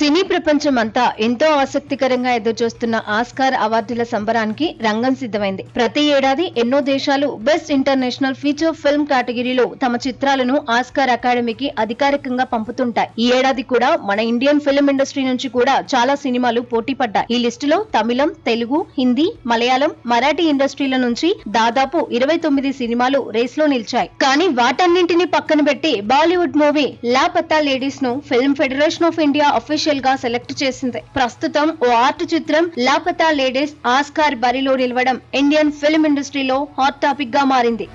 సినీ ప్రపంచమంతా ఎంతో ఆసక్తికరంగా ఎదురుచూస్తున్న ఆస్కార్ అవార్డుల సంబరానికి రంగం సిద్ధమైంది. ప్రతి ఏడాది ఎన్నో దేశాలు బెస్ట్ ఇంటర్నేషనల్ ఫీచర్ ఫిల్మ్ కేటగిరీలో తమ చిత్రాలను ఆస్కార్ అకాడమీకి అధికారికంగా పంపుతుంటాయి. ఈ ఏడాది కూడా మన ఇండియన్ ఫిల్మ్ ఇండస్ట్రీ నుంచి కూడా చాలా సినిమాలు పోటీ పడ్డాయి. ఈ లిస్టులో తమిళం, తెలుగు, హిందీ, మలయాళం, మరాఠీ ఇండస్ట్రీల నుంచి దాదాపు 29 సినిమాలు రేస్లో నిలిచాయి. కానీ వాటన్నింటినీ పక్కన పెట్టి బాలీవుడ్ మూవీ లాపతా లేడీస్ ను film federation of India official గా సెలెక్ట్ చేసింది. ప్రస్తుతం ఓ ఆర్ట్ చిత్రం లాపతా లేడీస్ ఆస్కార్ బరిలో నిలవడం ఇండియన్ ఫిల్మ్ ఇండస్ట్రీలో హాట్ టాపిక్ గా మారింది.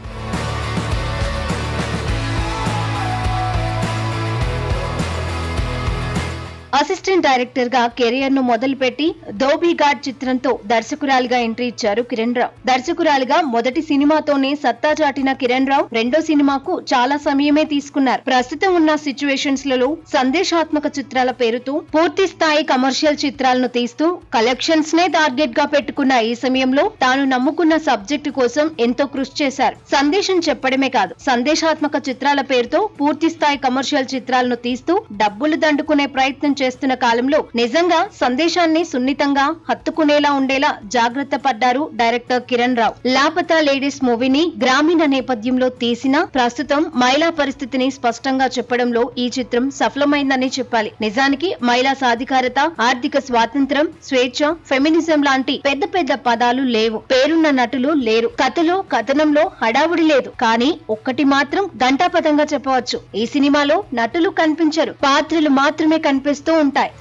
అసిస్టెంట్ డైరెక్టర్ గా కెరియర్ ను మొదలుపెట్టి ధోబీ ఘాట్ చిత్రంతో దర్శకురాలిగా ఎంట్రీ ఇచ్చారు కిరణ్ రావు. దర్శకురాలిగా మొదటి సినిమాతోనే సత్తా చాటిన కిరణ్ రావు రెండో సినిమాకు చాలా సమయమే తీసుకున్నారు. ప్రస్తుతం ఉన్న సిచ్యువేషన్స్ లలో సందేశాత్మక చిత్రాల పేరుతో పూర్తి స్థాయి కమర్షియల్ చిత్రాలను తీస్తూ కలెక్షన్స్ నే టార్గెట్ గా పెట్టుకున్న ఈ సమయంలో తాను నమ్ముకున్న సబ్జెక్టు కోసం ఎంతో కృషి చేశారు. సందేశం చెప్పడమే కాదు, సందేశాత్మక చిత్రాల పేరుతో పూర్తి స్థాయి కమర్షియల్ చిత్రాలను తీస్తూ డబ్బులు దండుకునే ప్రయత్నం చేస్తున్న కాలంలో నిజంగా సందేశాన్ని సున్నితంగా హత్తుకునేలా ఉండేలా జాగ్రత్త పడ్డారు డైరెక్టర్ కిరణ్ రావు. లాపతా లేడీస్ మూవీని గ్రామీణ నేపథ్యంలో తీసినా ప్రస్తుతం మహిళా పరిస్థితిని స్పష్టంగా చెప్పడంలో ఈ చిత్రం సఫలమైందని చెప్పాలి. నిజానికి మహిళా సాధికారత, ఆర్థిక స్వాతంత్రం, స్వేచ్ఛ, ఫెమినిజం లాంటి పెద్ద పెద్ద పదాలు లేవు. పేరున్న నటులు లేరు. కథలో కథనంలో హడావుడి లేదు. కానీ ఒక్కటి మాత్రం ఘంటాపథంగా చెప్పవచ్చు, ఈ సినిమాలో నటులు కనిపించరు, పాత్రలు మాత్రమే కనిపిస్తూ ఉంటాయి.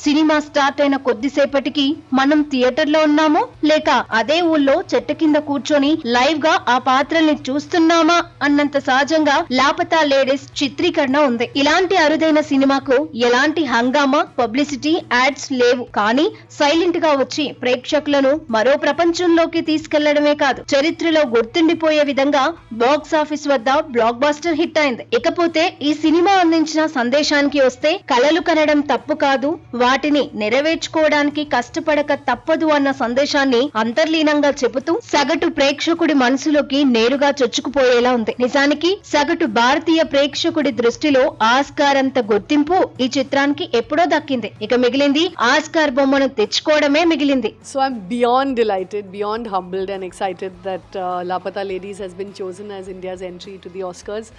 సినిమా స్టార్ట్ అయిన కొద్దిసేపటికి మనం థియేటర్ లో ఉన్నామో లేక అదే ఊళ్ళో చెట్టు కింద కూర్చొని లైవ్ గా ఆ పాత్రల్ని చూస్తున్నామా అన్నంత సహజంగా లాపతా లేడీస్ చిత్రీకరణ ఉంది. ఇలాంటి అరుదైన సినిమాకు ఎలాంటి హంగామా, పబ్లిసిటీ, యాడ్స్ లేవు. కానీ సైలెంట్ గా వచ్చి ప్రేక్షకులను మరో ప్రపంచంలోకి తీసుకెళ్లడమే కాదు, చరిత్రలో గుర్తుండిపోయే విధంగా బాక్స్ ఆఫీస్ వద్ద బ్లాక్ బస్టర్ హిట్ అయింది. ఇకపోతే ఈ సినిమా అందించిన సందేశానికి వస్తే, కలలు కనడం తప్పు కాదు, వాటిని నెరవేర్చుకోవడానికి కష్టపడక తప్పదు అన్న సందేశాన్ని అంతర్లీనంగా చెబుతూ సగటు ప్రేక్షకుడి మనసులోకి నేరుగా చొచ్చుకుపోయేలా ఉంది. నిజానికి సగటు భారతీయ ప్రేక్షకుడి దృష్టిలో ఆస్కార్ అంత గుర్తింపు ఈ చిత్రానికి ఎప్పుడో దక్కింది. ఇక మిగిలింది ఆస్కార్ బొమ్మను తెచ్చుకోవడమే మిగిలింది. So I'm beyond delighted, beyond humbled and excited that Lapata Ladies has been chosen as India's entry to the Oscars.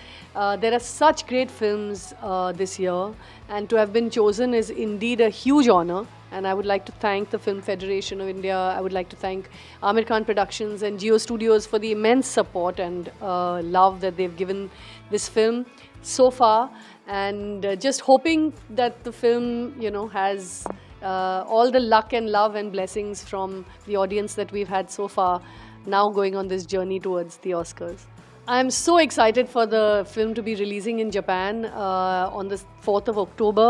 There are such great films this year, and to have been chosen is indeed a huge honor. And I would like to thank the Film Federation of India. I would like to thank Amir Khan Productions and Jio Studios for the immense support and love that they've given this film so far. And just hoping that the film, has all the luck and love and blessings from the audience that we've had so far, now going on this journey towards the Oscars. I'm so excited for the film to be releasing in Japan on the 4th of October.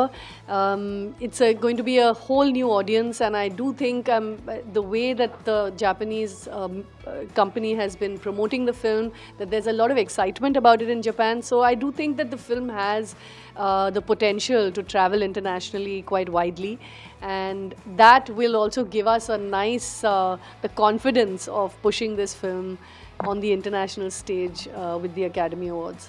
It's going to be a whole new audience, and I do think the way that the Japanese company has been promoting the film, that there's a lot of excitement about it in Japan. So I do think that the film has the potential to travel internationally quite widely, and that will also give us a nice the confidence of pushing this film on the international stage with the Academy Awards.